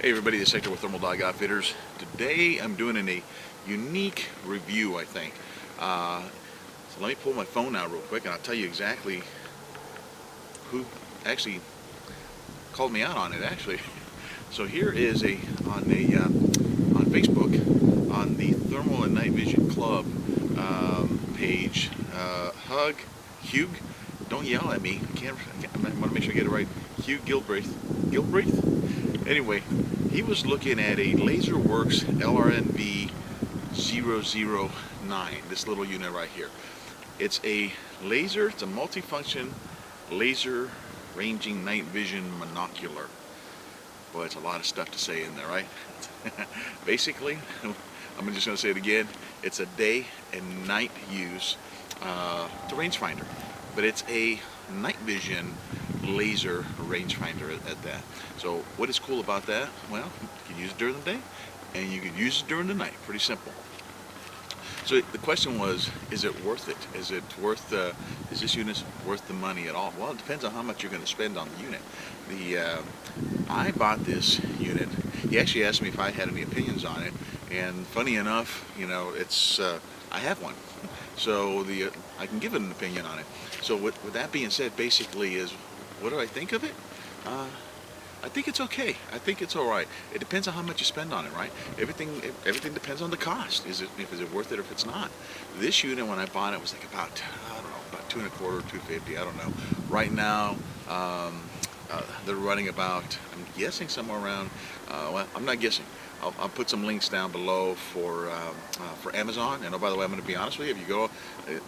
Hey everybody, this is Hector with Thermal Dog Outfitters. Today I'm doing a unique review, I think. So let me pull my phone out real quick and I'll tell you exactly who actually called me out on it actually. So here is on Facebook, on the Thermal and Night Vision Club page, Hugh, don't yell at me, I want to make sure I get it right, Hugh Gilbraith? Anyway, he was looking at a Laserworks LRNV 009, this little unit right here. It's a laser, it's a multifunction laser ranging night vision monocular. Boy, it's a lot of stuff to say in there, right? Basically, I'm just going to say it again, it's a day and night use. It's a rangefinder, but it's a night vision laser rangefinder at that. So what is cool about that? Well, you can use it during the day and you can use it during the night. Pretty simple. So the question was, is it worth it? Is this unit worth the money at all? Well, it depends on how much you're going to spend on the unit. I bought this unit. He actually asked me if I had any opinions on it, and funny enough, you know, it's I have one, so I can give it an opinion on it. So with that being said, basically is, what do I think of it? I think it's okay. I think it's all right. It depends on how much you spend on it, right? Everything depends on the cost. Is it worth it or if it's not? This unit, when I bought it, was like about, I don't know, about $2.25, $2.50. I don't know. Right now, they're running about, I'm guessing somewhere around. Well, I'm not guessing. I'll put some links down below for Amazon. And oh, by the way, I'm going to be honest with you. If you go, I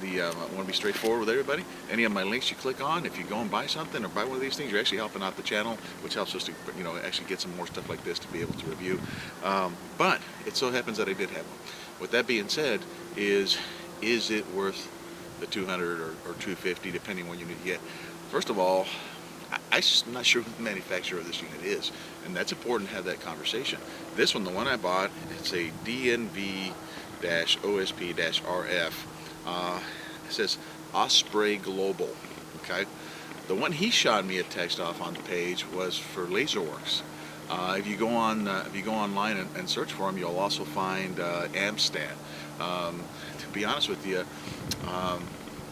want to be straightforward with everybody. Any of my links you click on, if you go and buy something or buy one of these things, you're actually helping out the channel, which helps us to, you know, actually get some more stuff like this to be able to review. But it so happens that I did have one. With that being said, is it worth the $200 or $250, depending on what you need to get? First of all, I'm not sure who the manufacturer of this unit is, and that's important to have that conversation. This one, the one I bought, it's a DNV-OSP-RF. It says Osprey Global. Okay, the one he shot me a text off on the page was for Laserworks. If you go online and search for them, you'll also find Amstat. To be honest with you,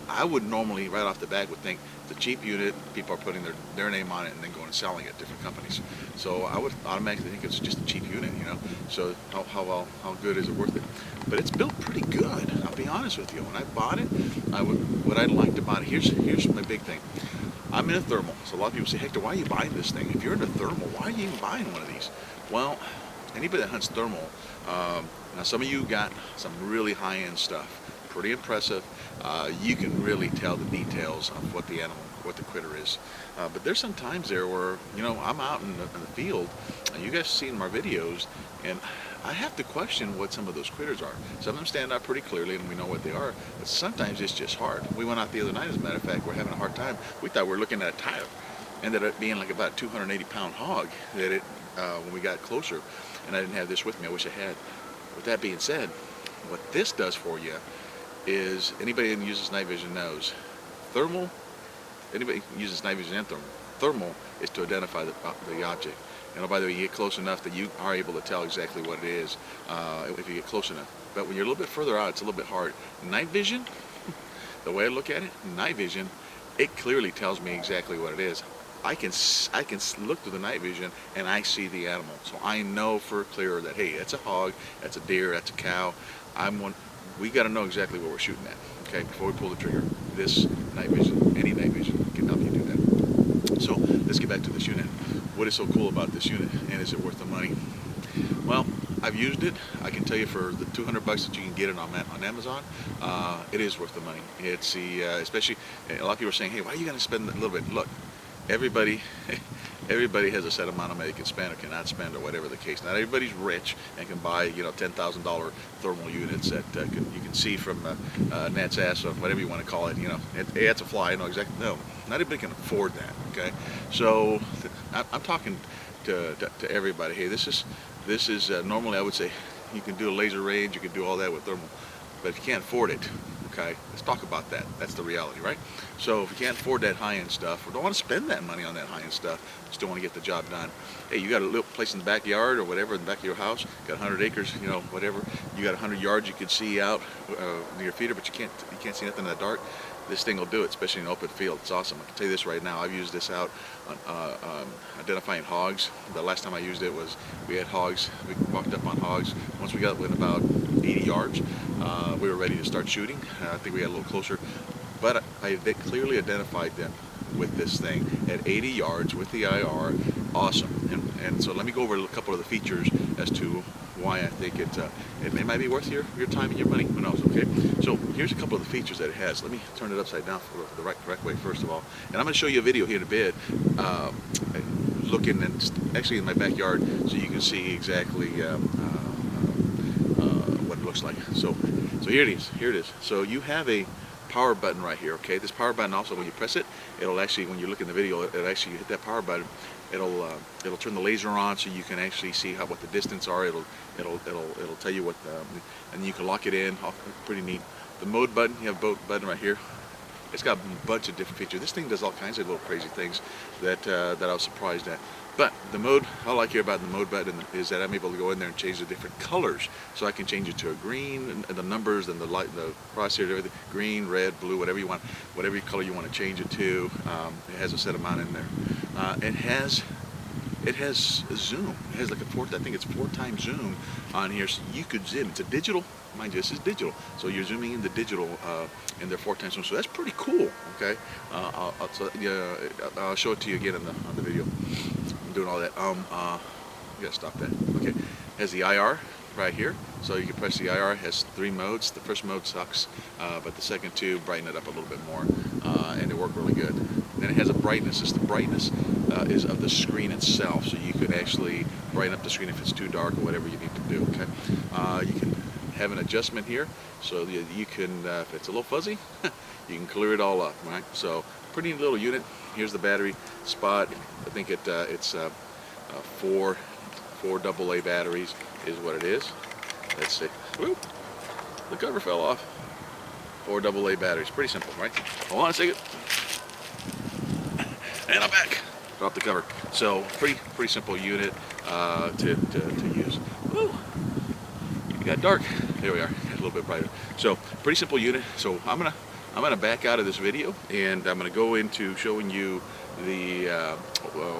I would normally, right off the bat, would think the cheap unit, people are putting their name on it and then going and selling it at different companies. So I would automatically think it's just a cheap unit, you know. So how good is it worth it? But it's built pretty good. I'll be honest with you. When I bought it, what I liked about it, here's my big thing. I'm in a thermal, so a lot of people say, Hector, why are you buying this thing? If you're in a thermal, why are you even buying one of these? Well, anybody that hunts thermal, now some of you got some really high-end stuff. Pretty impressive. You can really tell the details of what the animal, what the critter is. But there's some times there where, you know, I'm out in the field, and you guys have seen my videos, and I have to question what some of those critters are. Some of them stand out pretty clearly, and we know what they are, but sometimes it's just hard. We went out the other night, as a matter of fact, we're having a hard time. We thought we were looking at a tire. Ended up being like about a 280-pound hog that when we got closer, and I didn't have this with me. I wish I had. With that being said, what this does for you is, anybody that uses night vision knows, thermal, anybody who uses night vision and thermal is to identify the object. And oh, by the way, you get close enough that you are able to tell exactly what it is if you get close enough. But when you're a little bit further out, it's a little bit hard. Night vision, the way I look at it, night vision, it clearly tells me exactly what it is. I can look through the night vision and I see the animal. So I know for clear that, hey, that's a hog, that's a deer, that's a cow. We got to know exactly what we're shooting at, okay, before we pull the trigger. This night vision, any night vision can help you do that. So let's get back to this unit. What is so cool about this unit, and is it worth the money? Well, I've used it. I can tell you for the $200 that you can get it on Amazon, it is worth the money. It's especially, a lot of people are saying, hey, why are you going to spend a little bit? Look, everybody has a set amount of money they can spend or cannot spend, or whatever the case. Not everybody's rich and can buy, you know, $10,000 thermal units that you can see from Nat's ass, or whatever you want to call it. You know, hey, that's a fly. I know exactly. No, not everybody can afford that. Okay, so I'm talking to everybody. Hey, this is normally I would say you can do a laser range, you can do all that with thermal, but if you can't afford it, Okay, let's talk about that. That's the reality, right? So if you can't afford that high-end stuff, or don't want to spend that money on that high-end stuff, still want to get the job done. Hey, you got a little place in the backyard or whatever in the back of your house, got 100 acres, you know, whatever. You got 100 yards you could see out near your feeder, but you can't see nothing in the dark. This thing will do it, especially in an open field. It's awesome. I can tell you this right now. I've used this out on identifying hogs. The last time I used it was we had hogs. We walked up on hogs. Once we got within about 80 yards, we were ready to start shooting. I think we got a little closer, but I clearly identified them with this thing at 80 yards with the IR. Awesome. And so let me go over a couple of the features as to why I think it might be worth your time and your money. Who knows? Okay. So here's a couple of the features that it has. Let me turn it upside down for the correct way first of all. And I'm going to show you a video here in a bit, looking and actually in my backyard, so you can see exactly what it looks like. So here it is. Here it is. So you have a power button right here. Okay. This power button also, when you press it, it'll actually, when you look in the video, it actually, you hit that power button, it'll turn the laser on, so you can actually see what the distance are. It'll tell you what, and you can lock it in. Pretty neat. The mode button, you have a button right here. It's got a bunch of different features. This thing does all kinds of little crazy things that I was surprised at. But the mode, all I like here about the mode button is that I'm able to go in there and change the different colors. So I can change it to a green, and the numbers and the light, the crosshairs, everything, green, red, blue, whatever you want, whatever color you want to change it to. It has a set amount in there. It has a zoom. It has like I think it's 4 times zoom on here, so you could zoom. It's a digital, mind you, this is digital, so you're zooming in the digital in there 4 times zoom. So that's pretty cool. Okay, I'll show it to you again on the video. I'm doing all that. You gotta stop that. Okay, it has the IR right here, so you can press the IR. It has 3 modes. The first mode sucks, but the second 2 brighten it up a little bit more, and it worked really good. Then it has a brightness. The brightness is of the screen itself, so you could actually brighten up the screen if it's too dark or whatever you need to do. Okay, you can have an adjustment here, so you can, if it's a little fuzzy, you can clear it all up. Right, so pretty neat little unit. Here's the battery spot. I think it's 4 AA batteries is what it is. Let's see. Woo! The cover fell off. 4 AA batteries. Pretty simple, right? Hold on a second. And I'm back. Drop the cover. So pretty simple unit to use. Woo! It got dark. There we are. A little bit brighter. So pretty simple unit. So I'm gonna back out of this video, and I'm gonna go into showing you the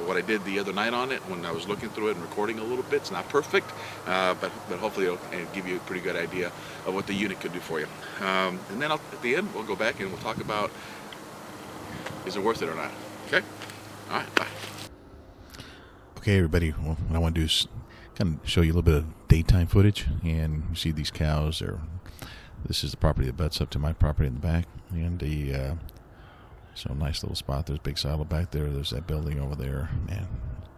what I did the other night on it when I was looking through it and recording a little bit. It's not perfect, but hopefully it'll give you a pretty good idea of what the unit could do for you. And then at the end we'll go back and we'll talk about, is it worth it or not? Okay. All right. Bye. Okay, everybody. Well, what I want to do is kind of show you a little bit of daytime footage, and you see these cows. This is the property that butts up to my property in the back, and so nice little spot. There's a big silo back there. There's that building over there. Man,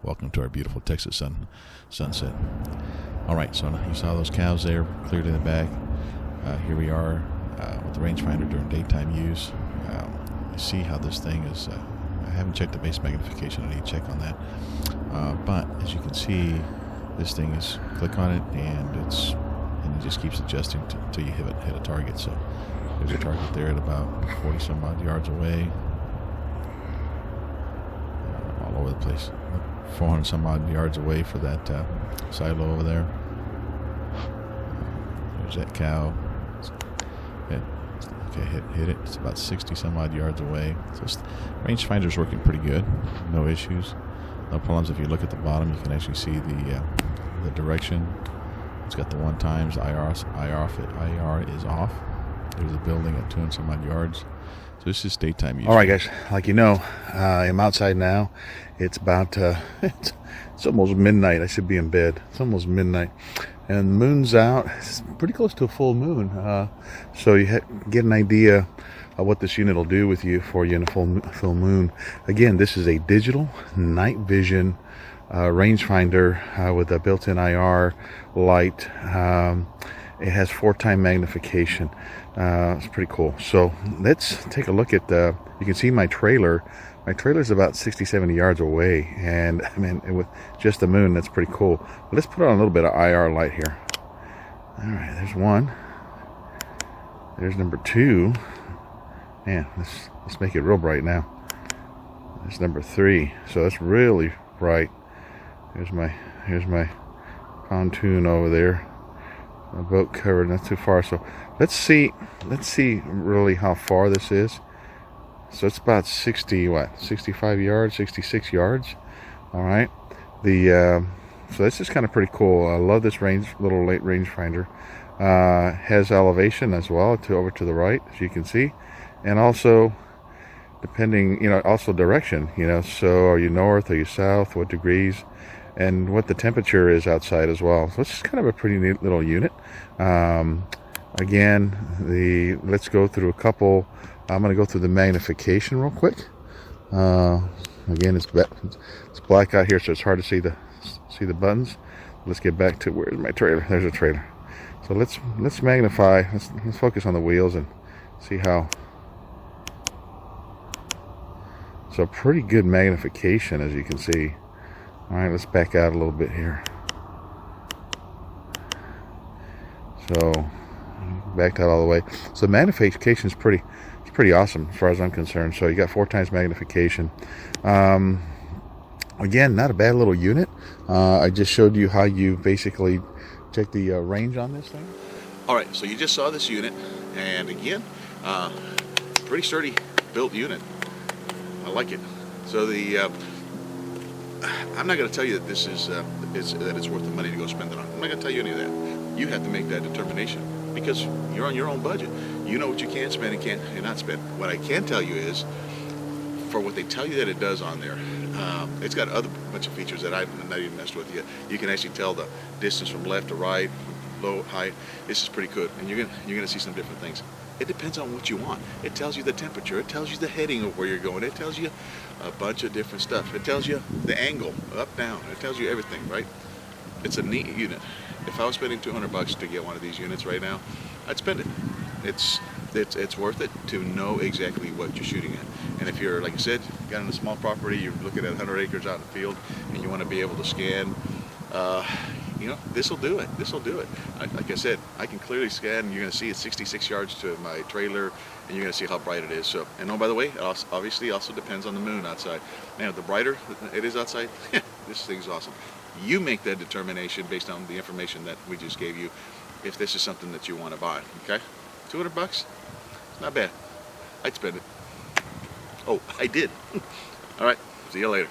welcome to our beautiful Texas sunset. All right, so you saw those cows there, cleared in the back. Here we are with the rangefinder during daytime use. You see how this thing is. I haven't checked the base magnification. I need to check on that. But as you can see, this thing is, click on it, and it just keeps adjusting until you hit a target. So there's a target there at about 40 some odd yards away. All over the place. 400 some odd yards away for that silo over there. There's that cow. Okay, hit it. It's about 60 some odd yards away. So rangefinder's working pretty good. No issues. No problems. If you look at the bottom, you can actually see the direction. It's got the 1 times. IR is off. There's a building at 2 and some odd yards. So this is daytime use. All right, guys. Like you know, I'm outside now. It's about it's almost midnight. I should be in bed. It's almost midnight, and the moon's out. It's pretty close to a full moon. So you get an idea of what this unit will do with you in a full moon. Again, this is a digital night vision rangefinder with a built-in IR light. It has 4-time magnification. It's pretty cool. So let's take a look at you can see my trailer. My trailer's about 60, 70 yards away, and I mean, with just the moon, that's pretty cool. But let's put on a little bit of IR light here. All right, there's one. There's number 2. Man, let's make it real bright now. There's number 3. So that's really bright. Here's my pontoon over there. My boat covered, not too far. So let's see really how far this is. So it's about 65 yards, 66 yards. All right. So this is kind of pretty cool. I love this little late rangefinder. Has elevation as well over to the right, as you can see, and also depending, also direction. So are you north, are you south, what degrees, and what the temperature is outside as well. So it's just kind of a pretty neat little unit. Again, let's go through a couple. I'm going to go through the magnification real quick. Again, it's black out here, so it's hard to see the buttons. Let's get back to where's my trailer. There's a trailer. So let's magnify. Let's focus on the wheels and see how. So pretty good magnification, as you can see. All right, let's back out a little bit here. So backed out all the way. So magnification is pretty awesome as far as I'm concerned. So you got 4 times magnification. Again, not a bad little unit. I just showed you how you basically check the range on this thing. All right, so you just saw this unit, and again, pretty sturdy built unit. I like it. So I'm not going to tell you that this is that it's worth the money to go spend it on. I'm not going to tell you any of that. You have to make that determination because you're on your own budget. You know what you can spend and can't not spend. What I can tell you is, for what they tell you that it does on there, it's got other bunch of features that I've not even messed with yet. You can actually tell the distance from left to right, low, high. This is pretty good, and you're gonna see some different things. It depends on what you want. It tells you the temperature. It tells you the heading of where you're going. It tells you a bunch of different stuff. It tells you the angle, up, down. It tells you everything, right? It's a neat unit. If I was spending $200 to get one of these units right now, I'd spend it. It's worth it to know exactly what you're shooting at. And if you're, like I said, got in a small property, you're looking at 100 acres out in the field, and you want to be able to scan, this will do it. This will do it. Like I said, I can clearly scan, and you're going to see it's 66 yards to my trailer, and you're going to see how bright it is. So, and oh, by the way, it obviously also depends on the moon outside. Now, the brighter it is outside, this thing's awesome. You make that determination based on the information that we just gave you, if this is something that you want to buy. Okay, $200, it's not bad. I'd spend it. Oh, I did. All right, see you later.